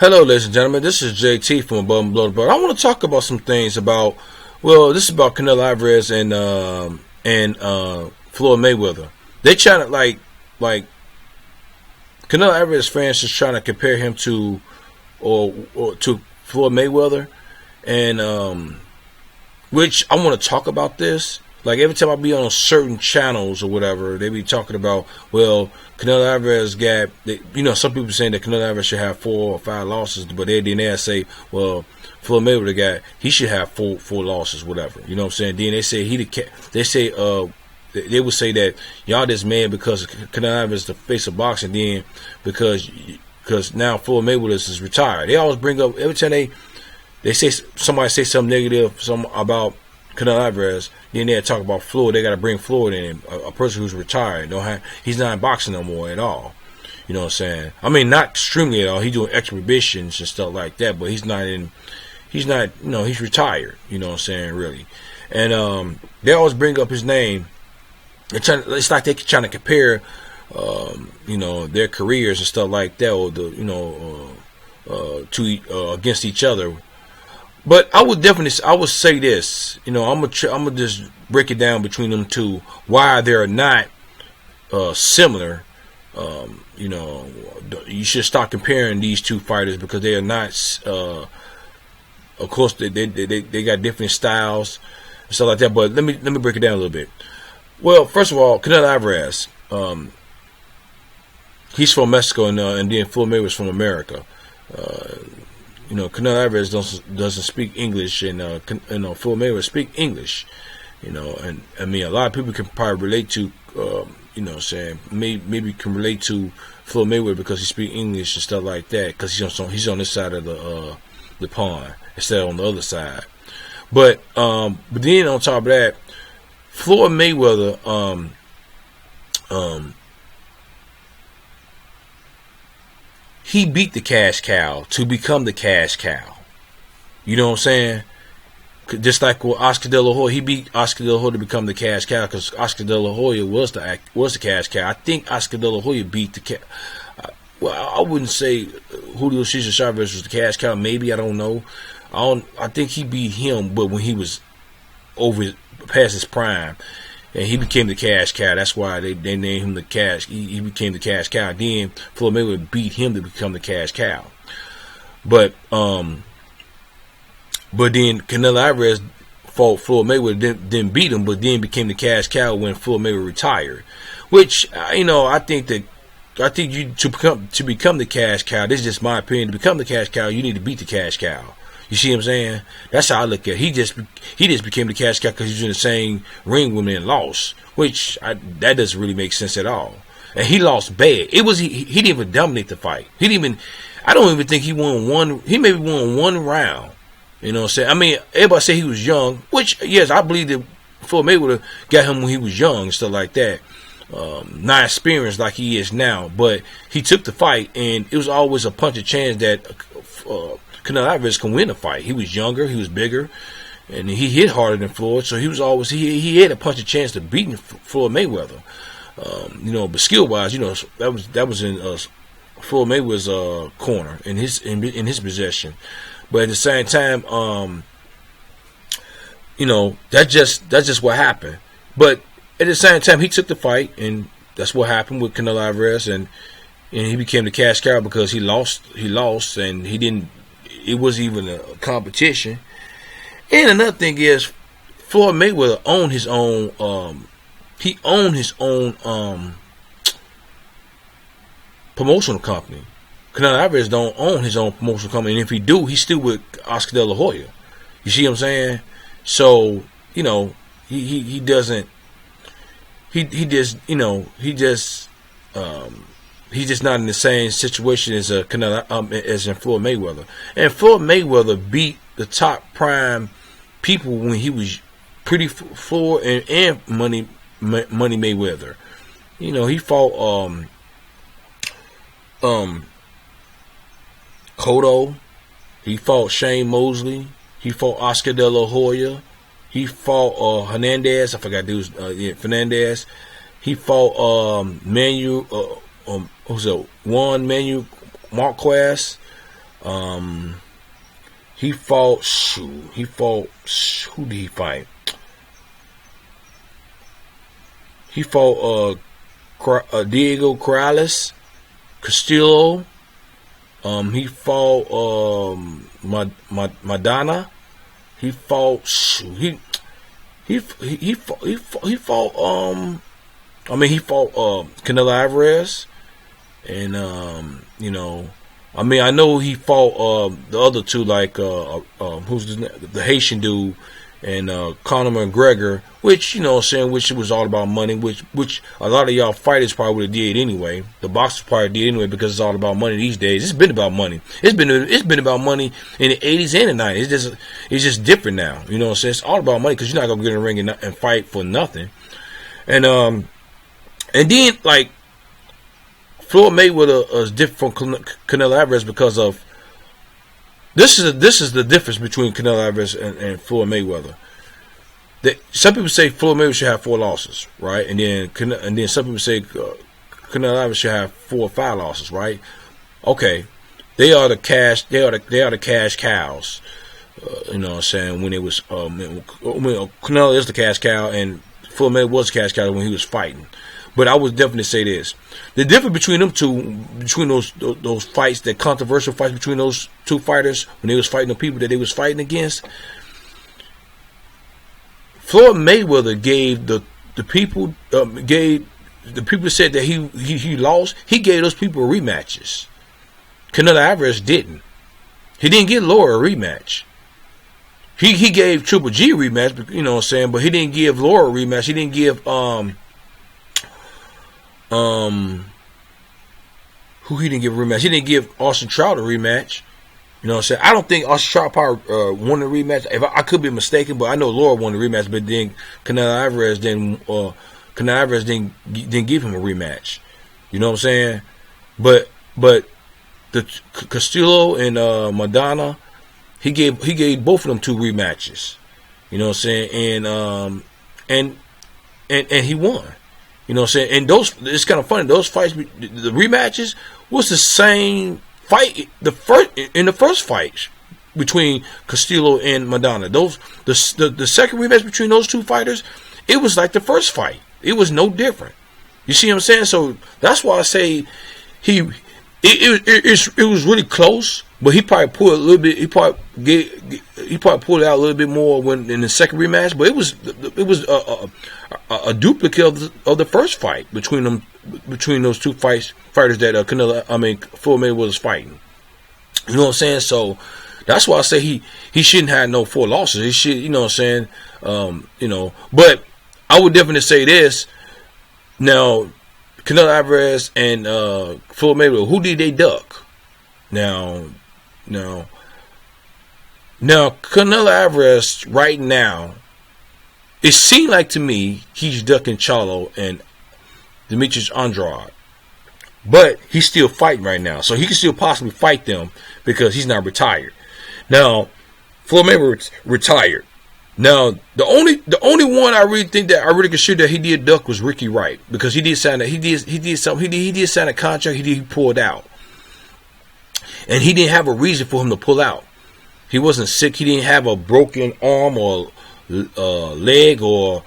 Hello, ladies and gentlemen. This is JT from Above and Below the Belt. I want to talk about some things about. Well, this is about Canelo Alvarez and Floyd Mayweather. They trying to like Canelo Alvarez fans just trying to compare him to or to Floyd Mayweather, and which I want to talk about this. Like every time I be on certain channels or whatever, they be talking about, well, Canelo Alvarez got, some people saying that Canelo Alvarez should have 4 or 5 losses, but they say, well, Floyd Mayweather he should have four losses, whatever. You know what I'm saying? Then they say they would say that y'all just mad because Canelo Alvarez is the face of boxing, then because now Floyd Mayweather is retired. They always bring up every time they say somebody say something negative, about Canelo Alvarez, then they talk about Floyd. They got to bring Floyd in, a person who's retired. He's not in boxing no more at all. You know what I'm saying? I mean, not extremely at all. He's doing exhibitions and stuff like that, but he's retired. You know what I'm saying? Really, and they always bring up his name. It's like they're trying to compare, their careers and stuff like that, or against each other. But I would say this, I'm gonna just break it down between them two, why they're not similar. You should start comparing these two fighters because they are not. Of course, they got different styles and stuff like that. But let me break it down a little bit. Well, first of all, Canelo Alvarez, he's from Mexico, and then Floyd Mayweather's from America. Canelo Alvarez doesn't speak English, and Floyd Mayweather speak English. And I mean, a lot of people can probably relate to, maybe can relate to Floyd Mayweather because he speaks English and stuff like that, because he's on this side of the pond instead of on the other side. But then on top of that, Floyd Mayweather, he beat the cash cow to become the cash cow. You know what I'm saying? Just like with Oscar De La Hoya, he beat Oscar De La Hoya to become the cash cow because Oscar De La Hoya was the cash cow. I think Oscar De La Hoya beat the cash. Well, I wouldn't say Julio Cesar Chavez was the cash cow. Maybe, I don't know. I think he beat him, but when he was past his prime, and he became the cash cow. That's why they named him the cash. He became the cash cow. Then Floyd Mayweather beat him to become the cash cow. But then Canelo Alvarez fought Floyd Mayweather, didn't beat him, but then became the cash cow when Floyd Mayweather retired. Which I think you to become the cash cow. This is just my opinion. To become the cash cow, you need to beat the cash cow. You see what I'm saying? That's how I look at it. He just became the cash cow because he was in the same ring with me and lost, that doesn't really make sense at all. And he lost bad. He didn't even dominate the fight. I don't even think he won one. He maybe won one round. You know what I'm saying? I mean, everybody say he was young, which yes, I believe that Floyd Mayweather got him when he was young and stuff like that. Not experienced like he is now, but he took the fight, and it was always a punch of chance that Canelo Alvarez can win a fight. He was younger, he was bigger, and he hit harder than Floyd, so he had a punch of chance to beat Floyd Mayweather. But skill wise, that was in Floyd Mayweather's corner in his possession. But at the same time, that's just what happened. But at the same time, he took the fight, and that's what happened with Canelo Alvarez, and he became the cash cow because he lost, and he didn't. It wasn't even a competition. And another thing is, Floyd Mayweather owned his own. He owned his own promotional company. Canelo Alvarez don't own his own promotional company, and if he do, he's still with Oscar De La Hoya. You see what I'm saying? So he doesn't. He's just not in the same situation as as in Floyd Mayweather. And Floyd Mayweather beat the top prime people when he was pretty Floyd and Money Mayweather. He fought Cotto. He fought Shane Mosley. He fought Oscar De La Hoya. He fought Hernandez. I forgot dude's Fernandez. He fought Juan Manuel Marquez. He fought. He fought. Who did he fight? He fought Diego Corrales, Castillo. He fought Madonna. He fought. He fought. He fought. He fought Canelo Alvarez, and I know he fought the other two, like who's the Haitian dude, and Conor McGregor, which which was all about money, which a lot of y'all fighters probably would have did anyway. The boxers probably did anyway, because it's all about money these days. It's been about money. It's been about money in the 80s and the 90s. It's just different now. It's all about money, because you're not gonna get in the ring and fight for nothing. And then, like, Floyd Mayweather is different from Canelo Alvarez because of this is the difference between Canelo Alvarez and Floyd Mayweather. Some people say Floyd Mayweather should have 4 losses, right? And then some people say Canelo Alvarez should have 4 or 5 losses, right? Okay, they are the cash cows. When it was Canelo is the cash cow, and Floyd Mayweather was the cash cow when he was fighting. But I would definitely say this: the difference between them two, between those fights, that controversial fights between those two fighters, when they was fighting the people that they was fighting against, Floyd Mayweather gave the people that said that he lost. He gave those people rematches. Canelo Alvarez didn't. He didn't get Laura a rematch. He gave Triple G a rematch, but he didn't give Laura a rematch. He didn't give who he didn't give a rematch. He didn't give Austin Trout a rematch. I don't think Austin Trout probably won the rematch. If I could be mistaken, but I know Laura won the rematch. But then Canelo Alvarez didn't give him a rematch. You know what I'm saying? But the Castillo and Madonna, he gave both of them 2 rematches. You know what I'm saying? And he won. You know what I'm saying? And it's kind of funny. Those fights, the rematches, was the same fight in the first fight between Castillo and Madonna. The second rematch between those two fighters, it was like the first fight. It was no different. You see what I'm saying? So that's why I say it was really close, but he probably pulled a little bit. He probably pulled it out a little bit more in the second rematch. But it was a duplicate of the first fight between those two fighters that Floyd Mayweather was fighting. You know what I'm saying? So that's why I say he shouldn't have no 4 losses. He should, you know what I'm saying? But I would definitely say this. Now, Canelo Alvarez and Floyd Mayweather, who did they duck? Now, Canelo Alvarez right now, it seemed like to me he's ducking Charlo and Demetrius Andrade. But he's still fighting right now. So he can still possibly fight them because he's not retired. Now, Floyd Mayweather retired. Now, the only one I really think that I really consider that he did duck was Ricky Wright, because he did sign a contract. He pulled out, and he didn't have a reason for him to pull out. He wasn't sick. He didn't have a broken arm or leg, or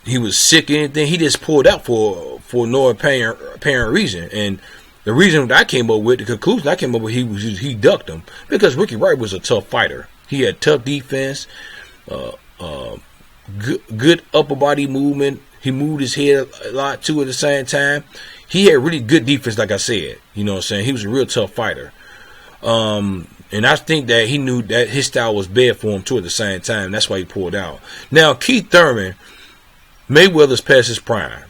he was sick or anything. He just pulled out for no apparent reason. And the reason that I came up with, the conclusion I came up with, he ducked him because Ricky Wright was a tough fighter. He had tough defense, good upper body movement. He moved his head a lot too at the same time. He had really good defense, like I said. You know what I'm saying? He was a real tough fighter. And I think that he knew that his style was bad for him too at the same time. That's why he pulled out. Now, Keith Thurman, Mayweather's past his prime.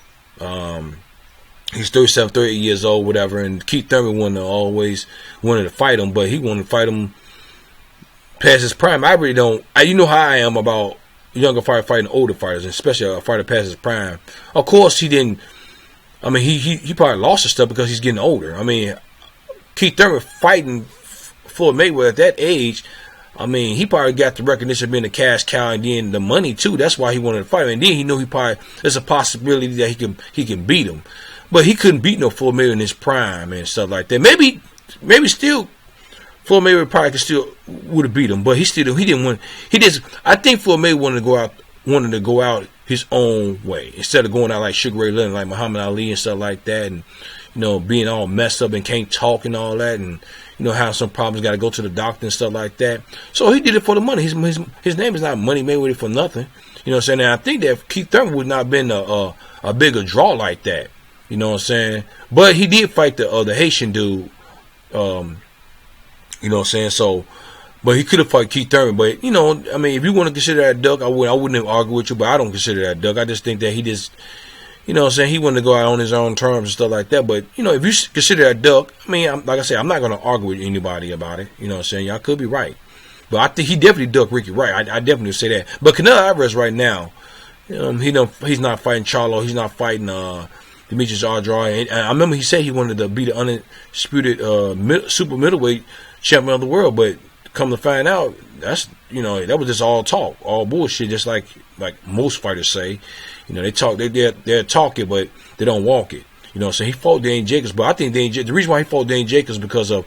He's 37, 38 years old, whatever. And Keith Thurman always wanted to fight him, but he wanted to fight him past his prime. I really don't. You know how I am about younger fighters fighting older fighters, especially a fighter past his prime. Of course, he didn't. I mean, he probably lost his stuff because he's getting older. I mean, Keith Thurman fighting Floyd Mayweather at that age, I mean, he probably got the recognition of being a cash cow and then the money too. That's why he wanted to fight him. And then he knew there's a possibility that he can beat him. But he couldn't beat no Floyd Mayweather in his prime and stuff like that. Maybe maybe still Floyd Mayweather probably would have beat him, but he didn't win. I think Floyd Mayweather wanted to go out his own way instead of going out like Sugar Ray Leonard, like Muhammad Ali and stuff like that, and being all messed up and can't talk and all that, and having some problems, got to go to the doctor and stuff like that. So he did it for the money. His name is not Money Mayweather for nothing. You know what I'm saying? And I think that Keith Thurman would not have been a bigger draw like that. You know what I'm saying? But he did fight the Haitian dude. You know what I'm saying? So, but he could have fought Keith Thurman. But I mean, if you want to consider that a duck, I wouldn't have argued with you. But I don't consider that a duck. I just think that he just, you know what I'm saying, he wanted to go out on his own terms and stuff like that. But if you consider that a duck, I mean, like I said, I'm not going to argue with anybody about it. You know what I'm saying? Y'all could be right. But I think he definitely ducked Ricky Wright. I definitely would say that. But Canelo Alvarez right now, he's not fighting Charlo. He's not fighting Demetrius Andrade. And I remember he said he wanted to be the undisputed super middleweight champion of the world. But come to find out, that was just all talk, all bullshit. Just like most fighters say, they talk, they're talking, but they don't walk it. So he fought Dane Jacobs. But I think the reason why he fought Dane Jacobs because of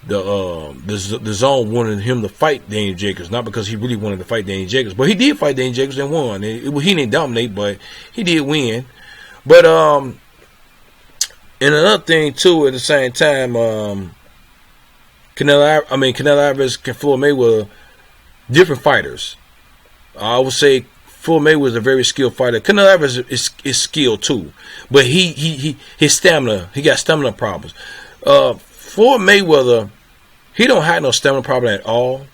the zone wanted him to fight Dane Jacobs, not because he really wanted to fight Dane Jacobs. But he did fight Dane Jacobs and won. He didn't dominate, but he did win. But and another thing too, at the same time, Canelo Alvarez and Floyd Mayweather, different fighters. I would say Floyd Mayweather is a very skilled fighter. Canelo Alvarez is skilled too, but his stamina, he got stamina problems. Floyd Mayweather, he don't have no stamina problem at all.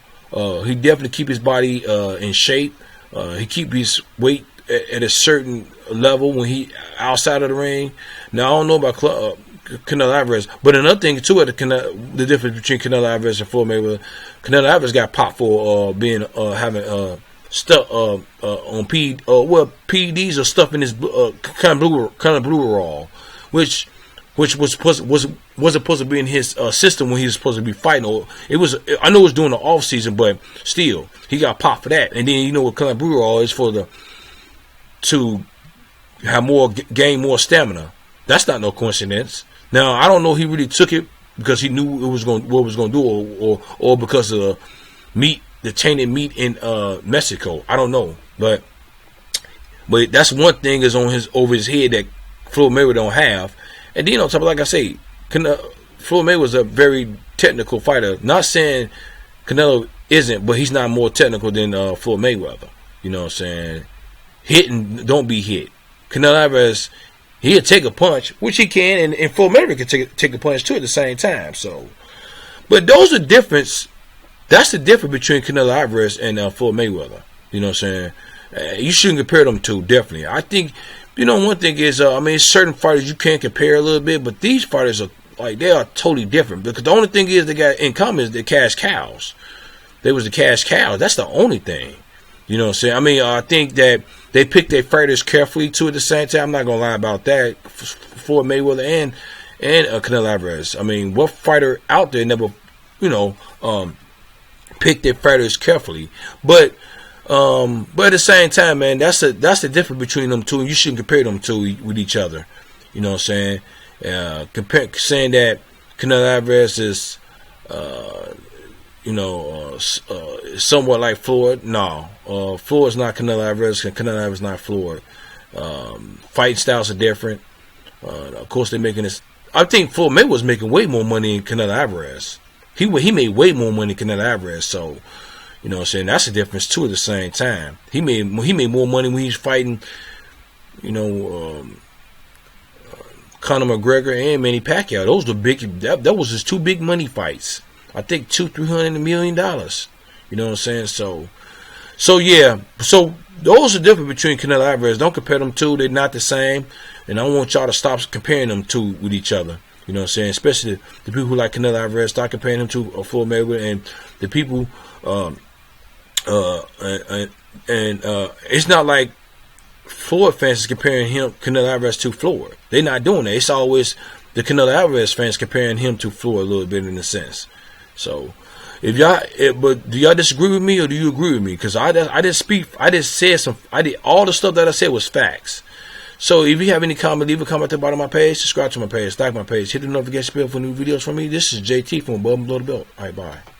He definitely keep his body in shape. He keep his weight at a certain level when he outside of the ring. Now I don't know about Canelo Alvarez, but another thing too, the difference between Canelo Alvarez and Floyd Mayweather, Canelo Alvarez got popped for having stuff on PEDs or stuff in his kind of blue raw, which wasn't supposed to be in his system when he was supposed to be fighting. Or I know it was during the off season, but still he got popped for that. And then what kind of blue raw is to have gain more stamina. That's not no coincidence. Now I don't know if he really took it because he knew what it was going to do, or because of the tainted meat in Mexico. I don't know, but that's one thing is over his head that Floyd Mayweather don't have. And then on top of, like I say, Floyd Mayweather was a very technical fighter. Not saying Canelo isn't, but he's not more technical than Floyd Mayweather. You know what I'm saying? Hit and don't be hit. Canelo Alvarez, he'll take a punch, which he can, and Floyd Mayweather can take a punch too at the same time. So, but those are difference. That's the difference between Canelo Alvarez and Floyd Mayweather. You know what I'm saying? You shouldn't compare them two, definitely. I think, one thing is, certain fighters you can compare a little bit, but these fighters are they are totally different. Because the only thing is they got in common is the cash cows. They was the cash cows. That's the only thing. You know what I'm saying? I think that they picked their fighters carefully too at the same time. I'm not gonna lie about that. For Mayweather and Canelo Alvarez. What fighter out there never, pick their fighters carefully? But at the same time, man, that's the difference between them two, and you shouldn't compare them two with each other. You know what I'm saying? Saying that Canelo Alvarez is, somewhat like Floyd. No, Floyd's not Canelo Alvarez, and Canelo Alvarez not Floyd. Fighting styles are different. Of course, they're making this. I think Floyd Mayweather was making way more money than Canelo Alvarez. He made way more money than Canelo Alvarez. So, you know what I'm saying? That's the difference too. At the same time, he made more money when he was fighting, Conor McGregor and Manny Pacquiao. Those were big. That was his two big money fights. I think $200-300 million. You know what I'm saying? So yeah. So those are different between Canelo Alvarez. Don't compare them two. They're not the same. And I want y'all to stop comparing them two with each other. You know what I'm saying? Especially the people who like Canelo Alvarez, start comparing him to Floyd Mayweather, and the people. It's not like Floyd fans is comparing Canelo Alvarez to Floyd. They're not doing that. It's always the Canelo Alvarez fans comparing him to Floyd a little bit in a sense. So, but do y'all disagree with me or do you agree with me? Because I didn't speak. I just said all the stuff that I said was facts. So if you have any comment, leave a comment at the bottom of my page. Subscribe to my page, like my page, hit the notification bell for new videos from me. This is JT from Above and Below the Belt. All right, bye.